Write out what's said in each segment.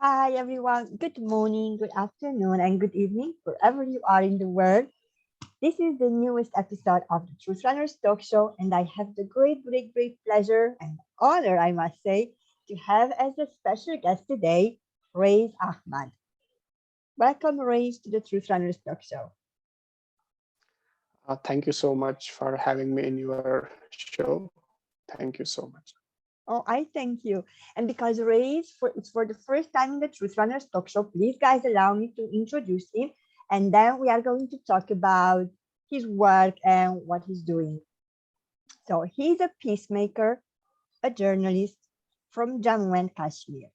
Hi, everyone. Good morning, good afternoon, and good evening, wherever you are in the world. This is the newest episode of the Truth Runners Talk Show, and I have the great pleasure and honor, I must say, to have as a special guest today, Raiz Ahmad. Welcome, Raiz, to the Truth Runners Talk Show. Thank you so much for having me in your show. Thank you so much. Oh, I thank you. And because it's for the first time in the Truth Runners Talk Show, please, guys, allow me to introduce him. And then we are going to talk about his work and what he's doing. So he's a peacemaker, a journalist from Jammu and Kashmir.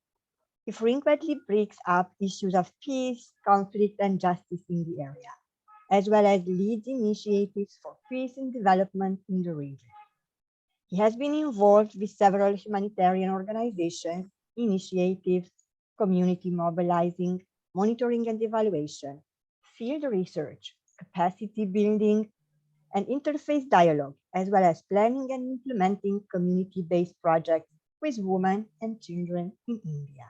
He frequently brings up issues of peace, conflict, and justice in the area, as well as leads initiatives for peace and development in the region. He has been involved with several humanitarian organizations, initiatives, community mobilizing, monitoring and evaluation, field research, capacity building, and interfaith dialogue, as well as planning and implementing community based projects with women and children in India.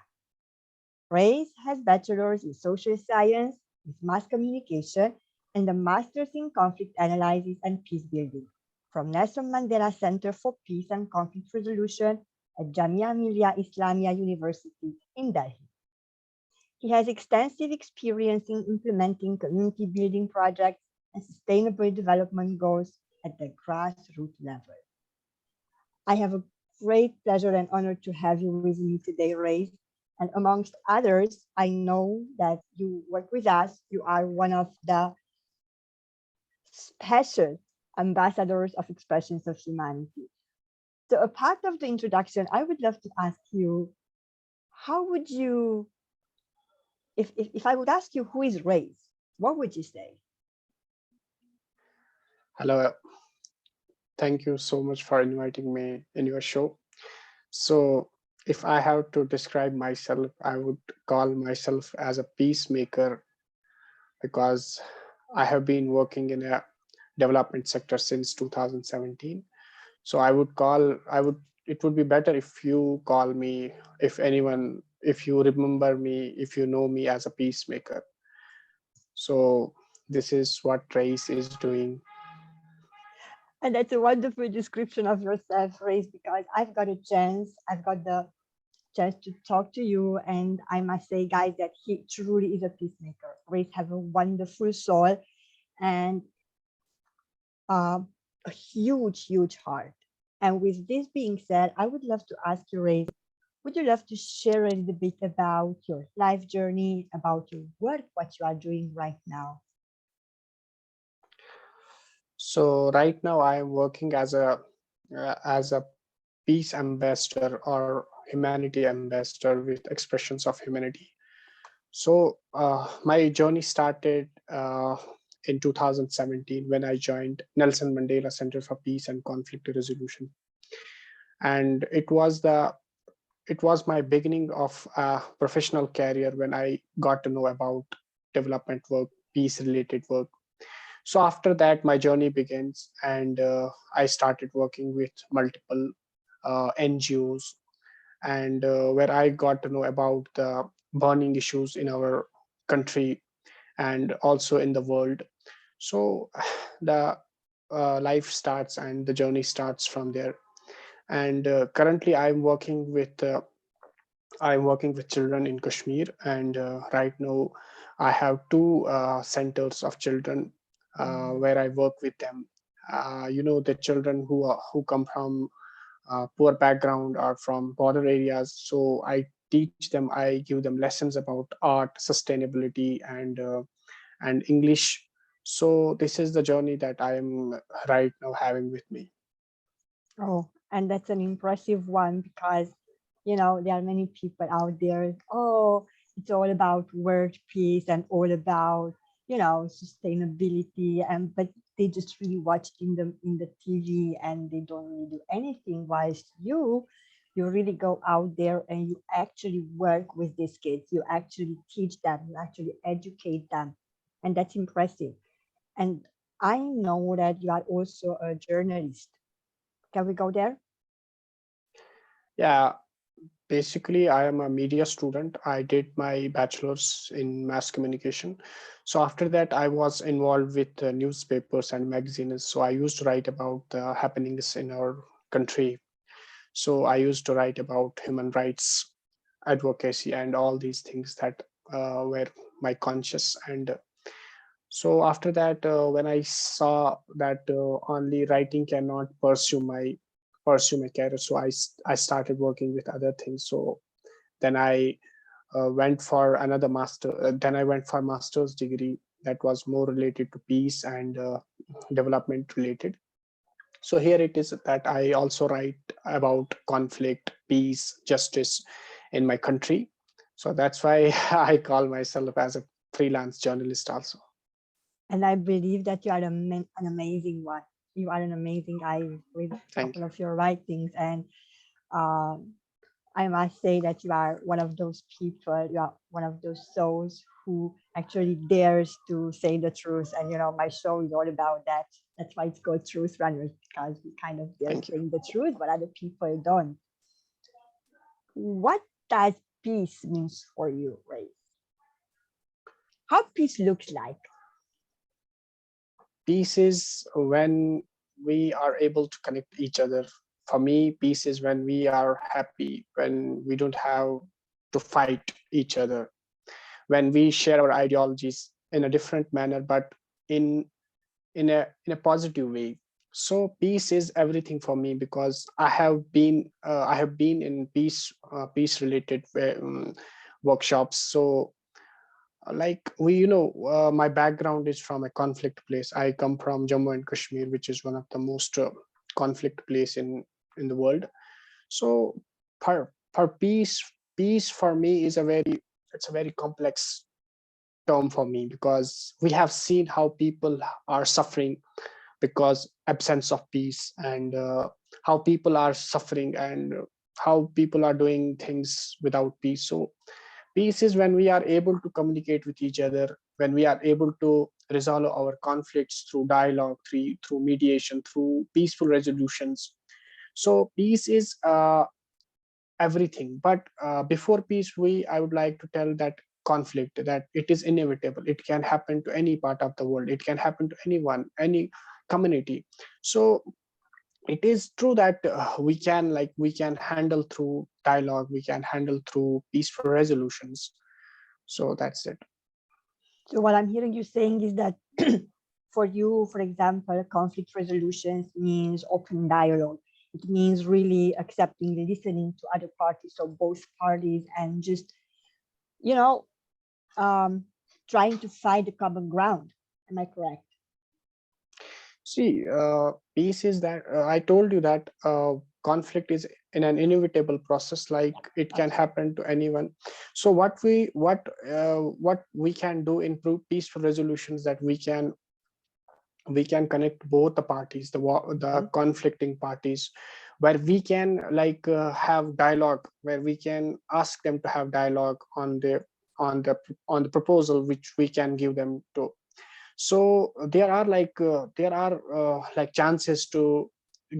Reyes has bachelor's in social science with mass communication and a master's in conflict analysis and peace building from Nelson Mandela Center for Peace and Conflict Resolution at Jamia Millia Islamia University in Delhi. He has extensive experience in implementing community building projects and sustainable development goals at the grassroots level. I have a great pleasure and honor to have you with me today, Ray. And amongst others, I know that you work with us. You are one of the special ambassadors of expressions of humanity. So, a part of the introduction, I would love to ask you, how would you, if I would ask you who is Ray, what would you say? Hello. Thank you so much for inviting me in your show. So, if I have to describe myself, I would call myself as a peacemaker because I have been working in a development sector since 2017. So it would be better if you call me, if you remember me, if you know me as a peacemaker. So this is what Trace is doing. And that's a wonderful description of yourself, Ray, because I've got the chance to talk to you. And I must say, guys, that he truly is a peacemaker. Ray have a wonderful soul and uh, a huge heart. And with this being said, I would love to ask you, Ray, would you love to share a little bit about your life journey, about your work, what you are doing right now? So right now I am working as a peace ambassador or humanity ambassador with expressions of humanity. So my journey started in 2017 when I joined Nelson Mandela Center for Peace and Conflict Resolution, and it was my beginning of a professional career when I got to know about development work, peace related work. So after that, my journey begins, and I started working with multiple NGOs, and where I got to know about the burning issues in our country and also in the world. So the life starts and the journey starts from there. And currently, I'm working with children in Kashmir, and right now, I have two centers of children Mm. where I work with them. The children who come from poor background or from border areas. So I teach them. I give them lessons about art, sustainability, and English. So this is the journey that I am right now having with me. Oh, and that's an impressive one because, there are many people out there. Oh, it's all about world peace and all about, sustainability. And but they just really watch in the TV and they don't really do anything. Whilst you really go out there and you actually work with these kids. You actually teach them. You actually educate them, and that's impressive. And I know that you are also a journalist. Can we go there? Yeah, Basically, I am a media student. I did my bachelor's in mass communication. So after that, I was involved with newspapers and magazines. So I used to write about the happenings in our country. So I used to write about human rights advocacy and all these things that were my conscious. And so after that, when I saw that only writing cannot pursue my career, so I started working with other things. So then I went for another master. Then I went for master's degree that was more related to peace and development related. So here it is that I also write about conflict, peace, justice in my country. So that's why I call myself as a freelance journalist also. And I believe that you are an amazing one. You are an amazing. I read a Thank couple you. of your writings, and um, I must say that you are one of those people. You are one of those souls who actually dares to say the truth. And my show is all about that. That's why it's called Truth Runners, because we kind of dare Thank you. saying the truth, but other people don't. What does peace means for you, Ray? How peace looks like? Peace is when we are able to connect each other. For me, peace is when we are happy, when we don't have to fight each other, when we share our ideologies in a different manner, but in in a positive way. So peace is everything for me because I have been in peace related workshops. So like my background is from a conflict place. I come from Jammu and Kashmir, which is one of the most conflict place in the world. So for peace for me is a very, it's a very complex term for me, because we have seen how people are suffering because absence of peace, and how people are suffering, and how people are doing things without peace. So peace is when we are able to communicate with each other, when we are able to resolve our conflicts through dialogue, through mediation, through peaceful resolutions. So peace is everything. But before peace, I would like to tell that conflict, that it is inevitable. It can happen to any part of the world. It can happen to anyone, any community. So it is true that we can handle through dialogue, we can handle through peaceful resolutions. So that's it. So what I'm hearing you saying is that for you, for example, conflict resolutions means open dialogue. It means really accepting, listening to other parties, so both parties, and just, you know, um, trying to find a common ground. Am I correct? See, peace is that I told you that conflict is in an inevitable process, like it can happen to anyone. So what we can do in peaceful resolutions, that we can connect both the parties, the Mhm. conflicting parties, where we can have dialogue, where we can ask them to have dialogue on the proposal which we can give them to. So there are like chances to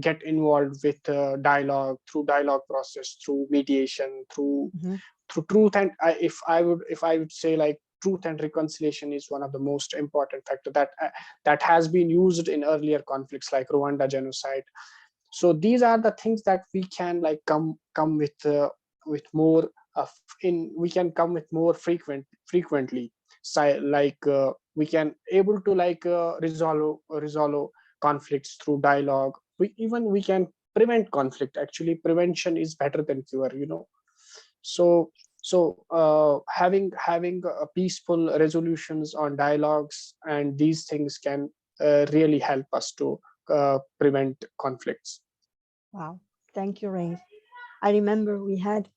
get involved with dialogue, through dialogue process, through mediation, Mhm. through truth. And if I would say, like, truth and reconciliation is one of the most important factor that has been used in earlier conflicts like Rwanda genocide. So these are the things that we can like come with more of in we can come with more frequently. So we can able to resolve conflicts through dialogue. We can prevent conflict. Actually, prevention is better than cure. So having peaceful resolutions on dialogues, and these things can really help us to prevent conflicts. Wow. Thank you, Ray. I remember we had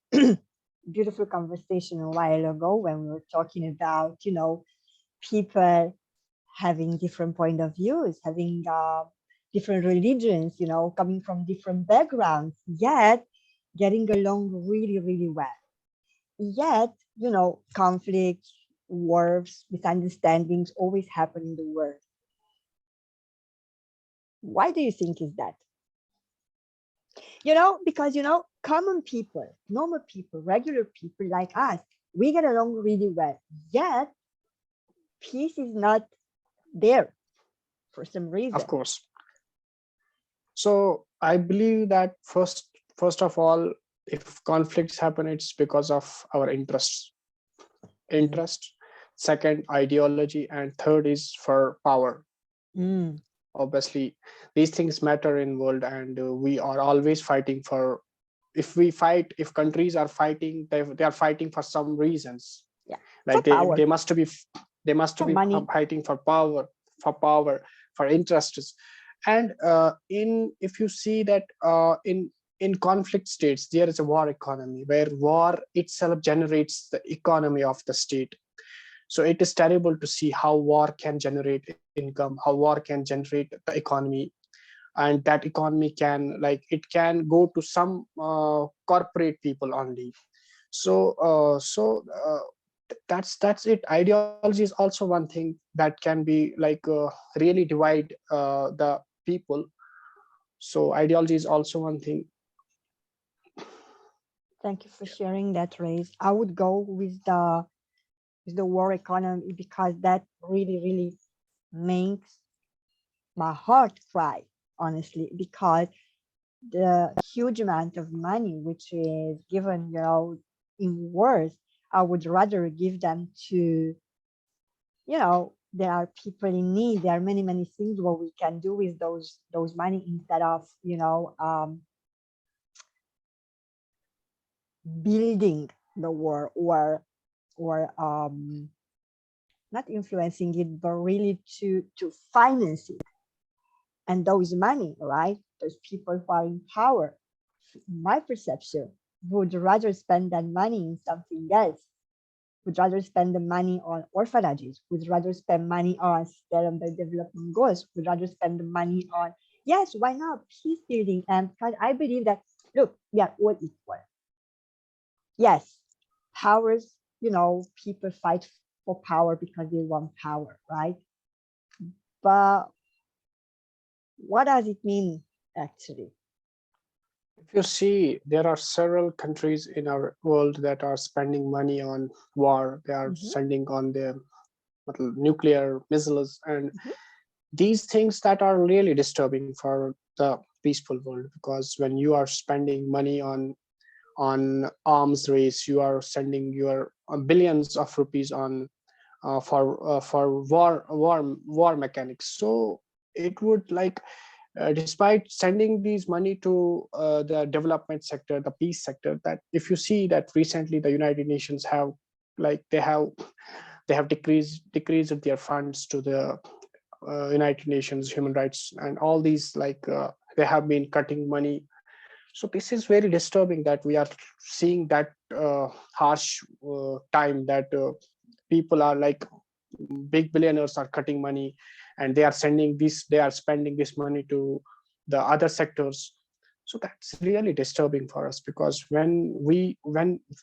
beautiful conversation a while ago when we were talking about, people having different point of views, having different religions, coming from different backgrounds, yet getting along really, really well. Yet, conflicts, wars, misunderstandings always happen in the world. Why do you think is that? Because common people, normal people, regular people like us, we get along really well. Yet peace is not there for some Of reason. course. So I believe that first of all, if conflicts happen, it's because of our interests. Mm. Interest. Second, ideology, and third is for power. Mm. Obviously, these things matter in world, and we are always fighting for. If we fight, if countries are fighting, they are fighting for some reasons. Yeah, for Like power, they must for be money. fighting for power, for interests. And in if you see that in conflict states, there is a war economy where war itself generates the economy of the state. So it is terrible to see how war can generate income, how war can generate the economy, and that economy can, like, it can go to some corporate people only. So that's it. Ideology is also one thing that can be like really divide the people. So ideology is also one thing. Thank you for sharing that, Race. I would go with the war economy because that really makes my heart cry, honestly, because the huge amount of money which is given, in wars, I would rather give them to, there are people in need. There are many things what we can do with those money instead of, building the war or not influencing it, but really to finance it. And those money, right? Those people who are in power, in my perception, would rather spend that money in something else, would rather spend the money on orphanages, would rather spend money on sustainable development goals, would rather spend the money on, yes, why not, peace building. And because I believe that, look, we are all equal. Yes, powers, people fight for power because they want power, right? But what does it mean actually? If you see, there are several countries in our world that are spending money on war. They are Mhm, sending on their nuclear missiles, and mhm. these things that are really disturbing for the peaceful world, because when you are spending money on arms race, you are sending your billions of rupees on for war mechanics. So it would like despite sending these money to the development sector, the peace sector, that if you see that recently the United Nations have, like, they have decreased their funds to the United Nations human rights and all these, like they have been cutting money. So this is very disturbing that we are seeing that harsh time that people are like big billionaires are cutting money, and they are spending this money to the other sectors. So that's really disturbing for us, because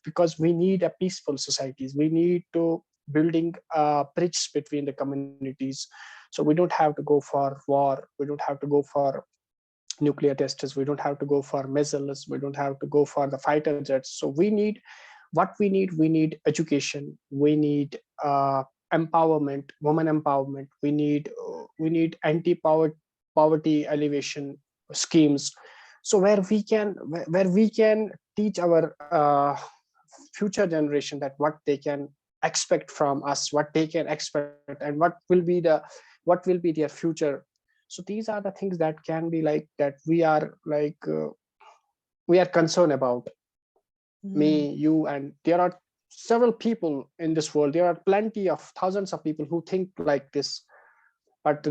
because we need a peaceful societies, we need to building a bridge between the communities. So we don't have to go for war, we don't have to go for nuclear testers, we don't have to go for missiles, we don't have to go for the fighter jets. So we need education, we need empowerment, woman empowerment, we need poverty elevation schemes. So where we can teach our future generation that what they can expect from us, what they can expect, and what will be their future. So these are the things that can be like that we are concerned about, Mm. me, you, and there are several people in this world. There are plenty of thousands of people who think like this, but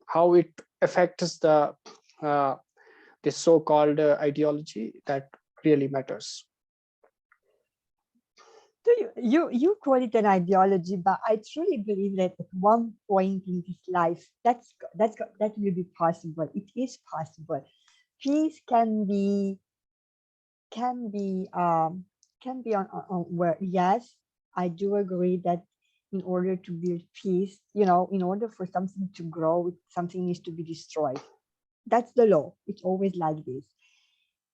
how it affects uh, this so-called ideology, that really matters. So you call it an ideology, but I truly believe that at one point in this life, that will be possible. It is possible. Peace can be um can be on where, yes, I do agree that in order to build peace, in order for something to grow, something needs to be destroyed. That's the law. It's always like this.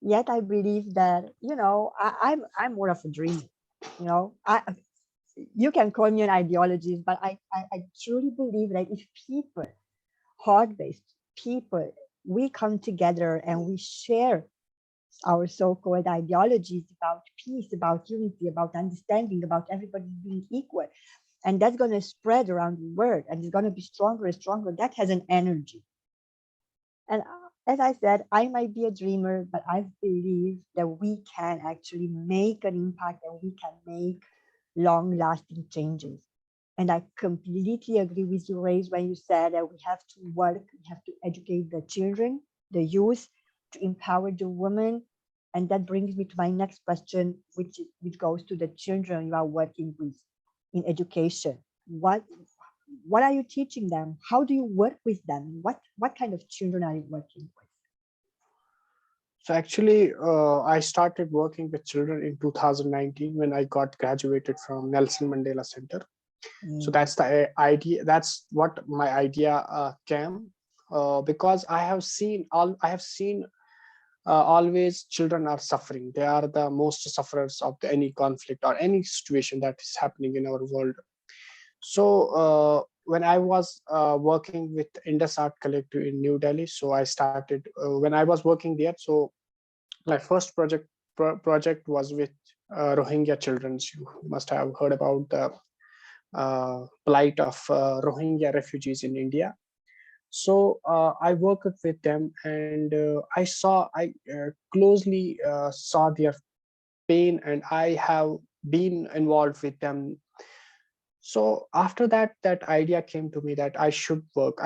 Yet I believe that, I'm more of a dreamer. You can call me an ideologist, but I truly believe that if people, heart-based people, we come together and we share our so-called ideologies about peace, about unity, about understanding, about everybody being equal, and that's going to spread around the world, and it's going to be stronger and stronger. That has an energy. And as I said, I might be a dreamer, but I believe that we can actually make an impact and we can make long lasting changes. And I completely agree with you, Ray, when you said that we have to work, we have to educate the children, the youth, to empower the women. And that brings me to my next question, which goes to the children you are working with in education. What are you teaching them? How do you work with them? What kind of children are you working with? So actually, I started working with children in 2019 when I got graduated from Nelson Mandela Center. So Mm, that's the idea. That's what my idea came, because I have seen always children are suffering. They are the most sufferers of any conflict or any situation that is happening in our world. So when I was working with Indus Art Collective in New Delhi, so I started when I was working there. So my first project was with Rohingya children. You must have heard about the plight of Rohingya refugees in India. So I worked with them, and I closely saw their pain, and I have been involved with them. So after that, that idea came to me that I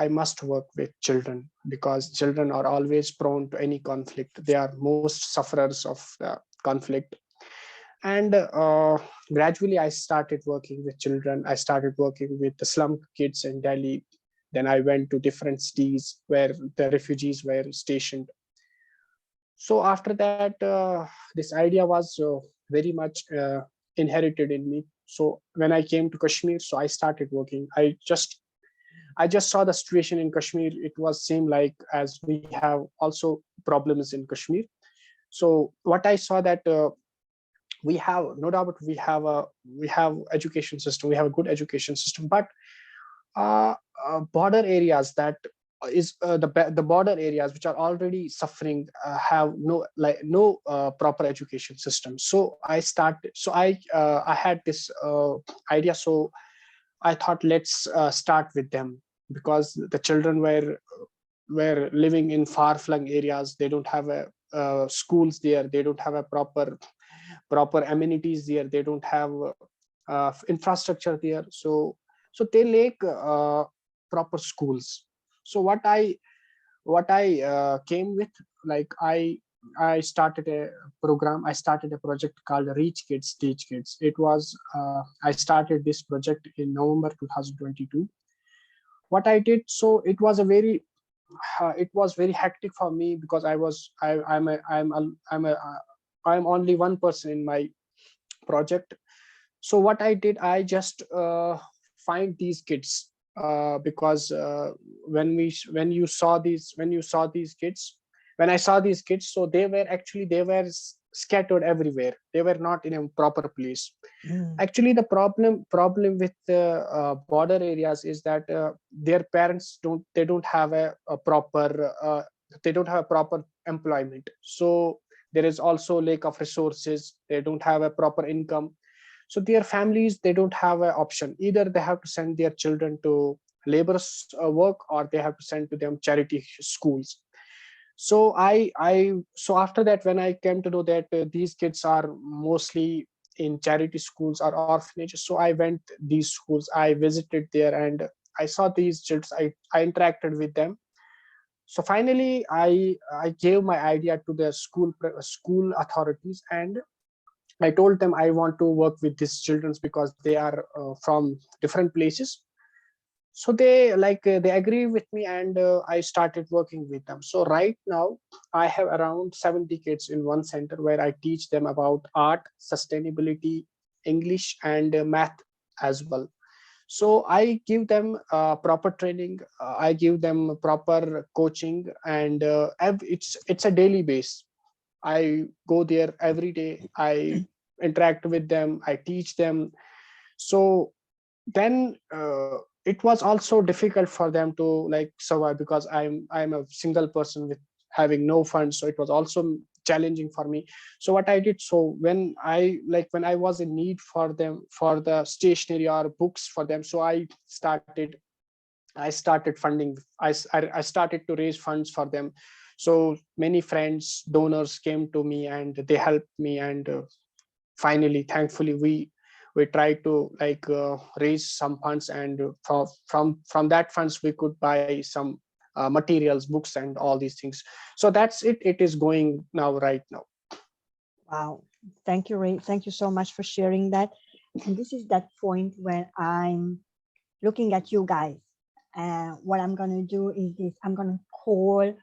must work with children, because children are always prone to any conflict. They are most sufferers of the conflict. And gradually I started working with children. I started working with the slum kids in Delhi. Then I went to different cities where the refugees were stationed. So after that, this idea was very much inherited in me. So when I came to Kashmir, so I started working. I just saw the situation in Kashmir. It was same like as we have also problems in Kashmir. So what I saw that we have, no doubt, we have education system, we have a good education system, but uh, border areas that is the border areas which are already suffering have no proper education system. So I had this idea. So I thought, let's start with them, because the children were living in far flung areas. They don't have a schools there. They don't have a proper amenities there. They don't have infrastructure there. So they lack proper schools. So what I came with, like I started a program. I started a project called Reach Kids Teach Kids. I started this project in November 2022. What I did, so it was very hectic for me, because I'm only one person in my project. So what I did, I just find these kids, because when you saw these kids, when I saw these kids, so they were scattered everywhere. They were not in a proper place. mm, Actually, the problem with border areas is that their parents don't have a proper they don't have a proper employment. So there is also lack of resources. They don't have a proper income. So their families, they don't have an option. Either they have to send their children to laborers work, or they have to send to them charity schools. So after that, when I came to know that these kids are mostly in charity schools or orphanages, so I went these schools. I visited there, and I saw these children. I interacted with them. So finally, I gave my idea to the school authorities, and I told them I want to work with these children, because they are from different places. So they agree with me, and I started working with them. So right now I have around 70 kids in one center, where I teach them about art, sustainability, English, and math as well. So I give them proper training. I give them proper coaching, and it's a daily base. I go there every day. I interact with them. I teach them. So then it was also difficult for them to like survive, because I'm a single person with having no funds. So it was also challenging for me. So what I did, so when I was in need for them, for the stationery or books for them, so I started funding. I started to raise funds for them. So many friends, donors came to me and they helped me. And finally, thankfully, we tried to like raise some funds. And from that funds we could buy some materials, books, and all these things. So that's it. It is going now, right now. Wow. Thank you, Ray. Thank you so much for sharing that. And this is that point where I'm looking at you guys. And what I'm going to do is this: I'm going to call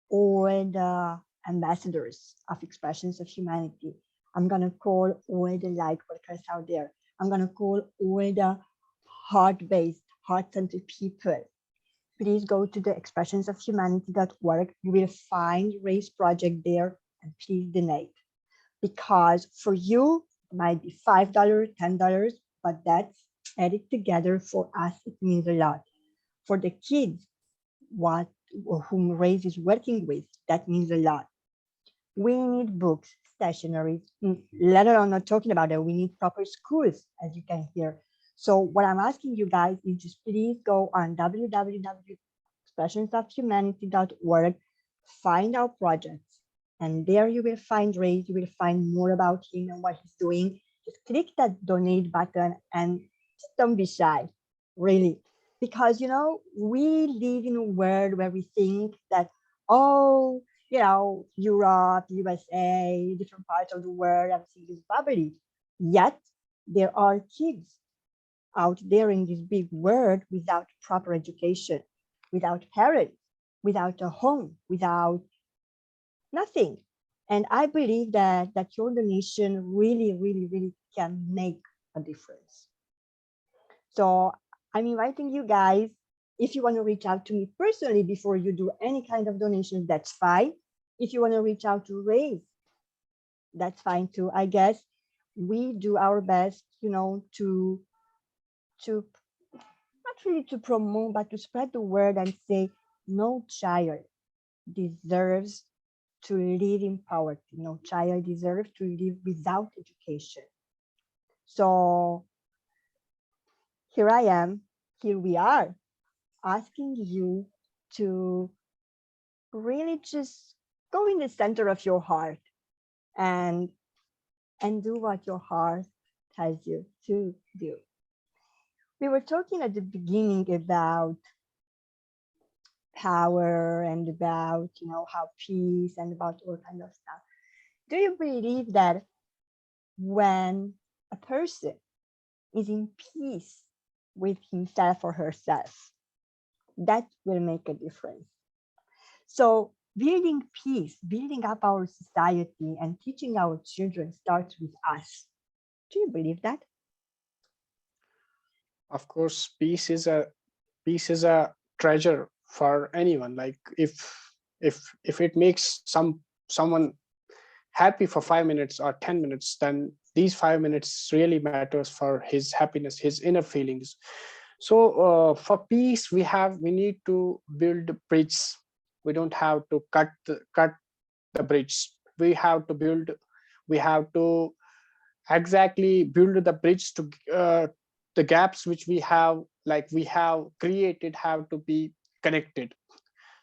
all the ambassadors of expressions of humanity. I'm going to call all the light workers out there. I'm going to call all the heart-based, heart-centered people. Please go to the expressionsofhumanity.org. You will find Ray's project there, and please donate. Because for you, it might be $5, $10, but that's added together for us, it means a lot. For the kids, what whom Ray is working with, that means a lot. We need books, stationery, let alone not talking about it. We need proper schools, as you can hear. So what I'm asking you guys is just please go on www.expressionsofhumanity.org, find our projects, and there you will find Ray. You will find more about him and what he's doing. Just click that donate button and just don't be shy, really. Because, we live in a world where we think that, oh, Europe, USA, different parts of the world, everything is bubbly. Yet there are kids out there in this big world without proper education, without parents, without a home, without nothing. And I believe that your donation really, really, really can make a difference. So I'm inviting you guys, if you want to reach out to me personally before you do any kind of donation, that's fine. If you want to reach out to Ray, that's fine too. I guess we do our best, to not really to promote, but to spread the word and say no child deserves to live in poverty. No child deserves to live without education. So here we are, asking you to really just go in the center of your heart and do what your heart tells you to do. We were talking at the beginning about power and about how peace and about all kind of stuff. Do you believe that when a person is in peace with himself or herself, that will make a difference? So building peace, building up our society and teaching our children starts with us. Do you believe that? Of course, peace is a treasure for anyone. Like if it makes someone happy for 5 minutes or 10 minutes, then these 5 minutes really matters for his happiness, his inner feelings. So for peace, we need to build bridges. We don't have to cut the bridge. We have to exactly build the bridge to the gaps which we have created have to be connected.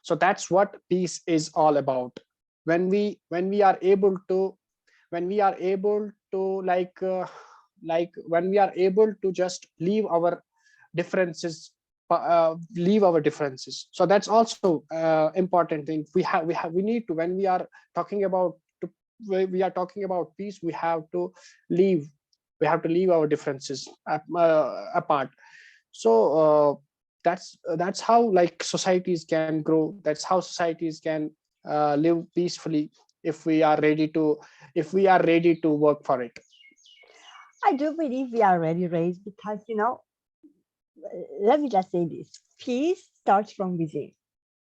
So that's what peace is all about. When we are able to when we are able to when we are able to just leave our differences. So that's also important thing. We need to, when talking about we are talking about peace, leave we have to leave our differences apart. So that's how like societies can grow. That's how societies can live peacefully, if we are ready to work for it. I do believe we are already raised because, let me just say this: peace starts from within.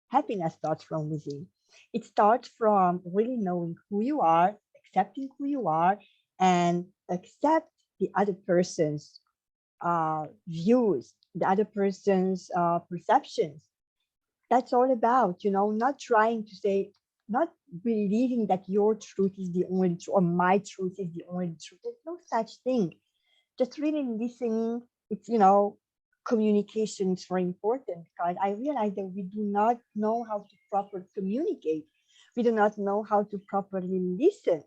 Happiness starts from within. It starts from really knowing who you are, accepting who you are, and accept the other person's views, the other person's perceptions. That's all about, not trying to say, not believing that your truth is the only truth or my truth is the only truth. There's no such thing. Just really listening. It's, communication is very important, because I realize that we do not know how to properly communicate. We do not know how to properly listen.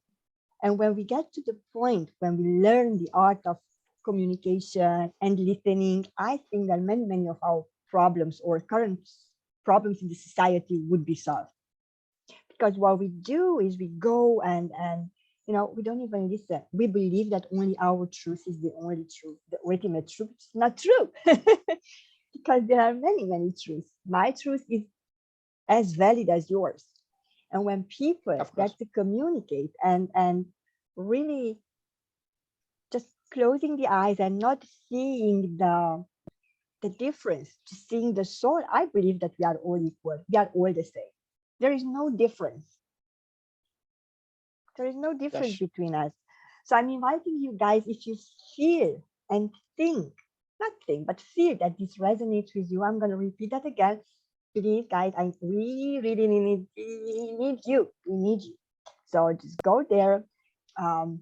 And when we get to the point when we learn the art of communication and listening, I think that many, many of our problems or current problems in the society would be solved. Because what we do is we go and we don't even listen. We believe that only our truth is the only truth, the ultimate truth. It's not true. Because there are many, many truths. My truth is as valid as yours. And when people Of get course. to communicate and really just closing the eyes and not seeing the difference, just seeing the soul, I believe that we are all equal. We are all the same. There is no difference. There is no difference Yes. between us. So I'm inviting you guys, if you feel and think, not think, but feel that this resonates with you, I'm going to repeat that again. Please, guys, we really need you. We need you. So just go there. Um,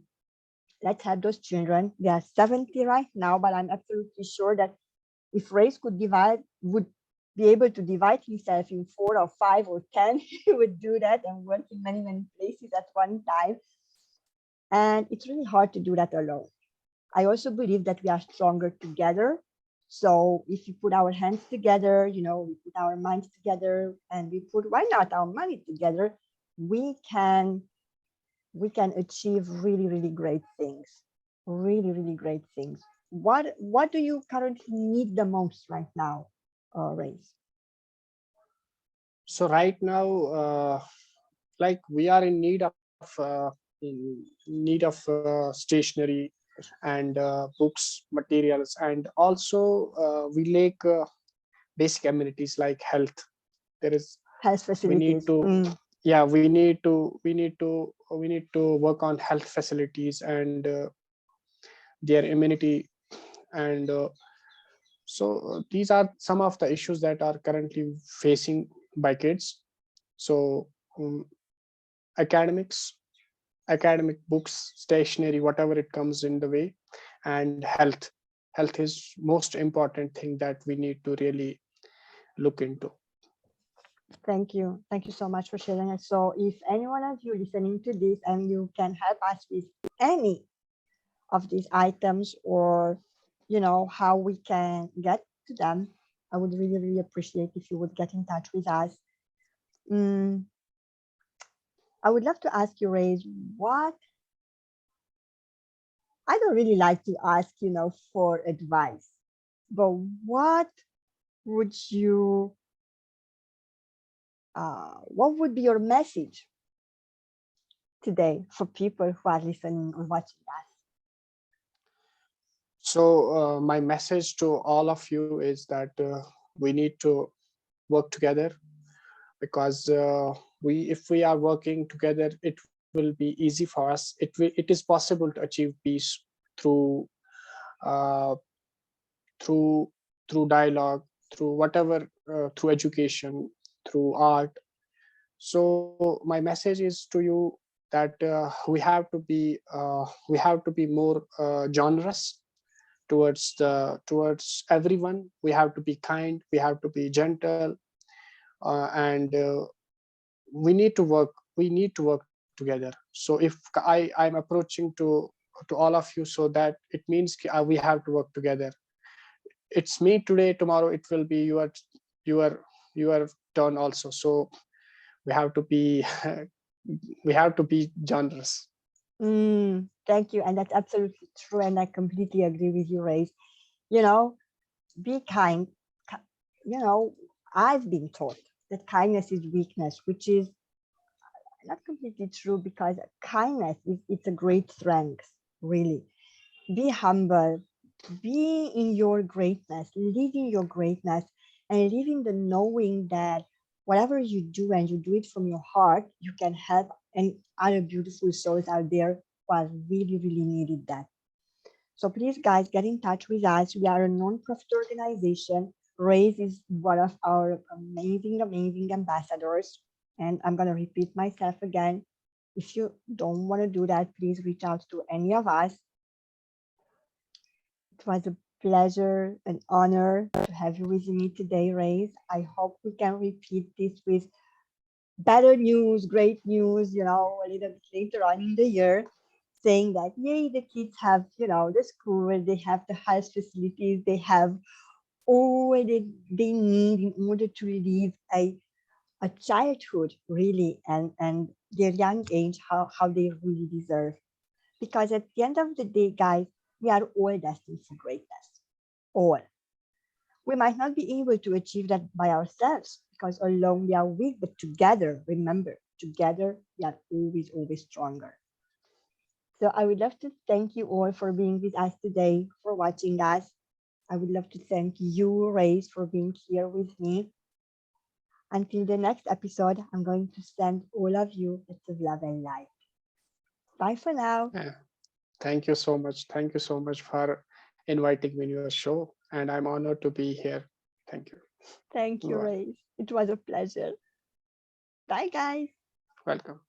let's have those children. They are 70 right now, but I'm absolutely sure that if race would be able to divide himself in 4 or 5 or 10, he would do that and work in many, many places at one time. And it's really hard to do that alone. I also believe that we are stronger together. So if we put our hands together, we put our minds together, and we put, why not, our money together, we can achieve really, really great things. Really, really great things. What do you currently need the most right now, Race? So right now, like we are in need of stationery and books, materials, and also we lack basic amenities like health. There is Health we need facilities. to yeah we need to work on health facilities and their immunity and these are some of the issues that are currently facing by kids. So um, academics, academic books, stationery, whatever it comes in the way, and health is most important thing that we need to really look into. Thank you. Thank you so much for sharing it. So if anyone of you listening to this and you can help us with any of these items, or how we can get to them, I would really, really appreciate if you would get in touch with us. mm, I would love to ask you, Ray, what I don't really like to ask, for advice, but what would you what would be your message today for people who are listening or watching us? So my message to all of you is that we need to work together, because we if we are working together, it will be easy for us. It is possible to achieve peace through uh, through dialogue, through whatever, through education, through art. So my message is to you that we have to be more generous towards everyone. We have to be kind, we have to be gentle, and we need to work together. So if I'm approaching to all of you, so that it means we have to work together. It's me today, tomorrow it will be your your turn also. So we have to be we have to be generous. Thank you. And that's absolutely true. And I completely agree with you, Ray. You know, be kind. Ki- I've been taught that kindness is weakness, which is not completely true, because kindness is it's a great strength, really. Be humble, be in your greatness, live in your greatness, and live in the knowing that whatever you do and you do it from your heart, you can help and other beautiful souls out there who are really, really needed that. So please, guys, get in touch with us. We are a non-profit organization. Raise is one of our amazing, amazing ambassadors. And I'm going to repeat myself again. If you don't want to do that, please reach out to any of us. It was a pleasure and honor to have you with me today, Raise. I hope we can repeat this with better news, great news, a little bit later on in the year, saying that, yay, the kids have, the school, they have the health facilities, they have all that they need in order to live a childhood, really, and their young age, how they really deserve. Because at the end of the day, guys, we are all destined for greatness. All. We might not be able to achieve that by ourselves because alone we are weak, but together, remember, together we are always, always stronger. So I would love to thank you all for being with us today, for watching us. I would love to thank you, Race, for being here with me. Until the next episode, I'm going to send all of you lots of love and light. Bye for now. Yeah. Thank you so much. Thank you so much for inviting me in your show. And I'm honored to be here. Thank you. Thank you, Bye. Race. It was a pleasure. Bye, guys. Welcome.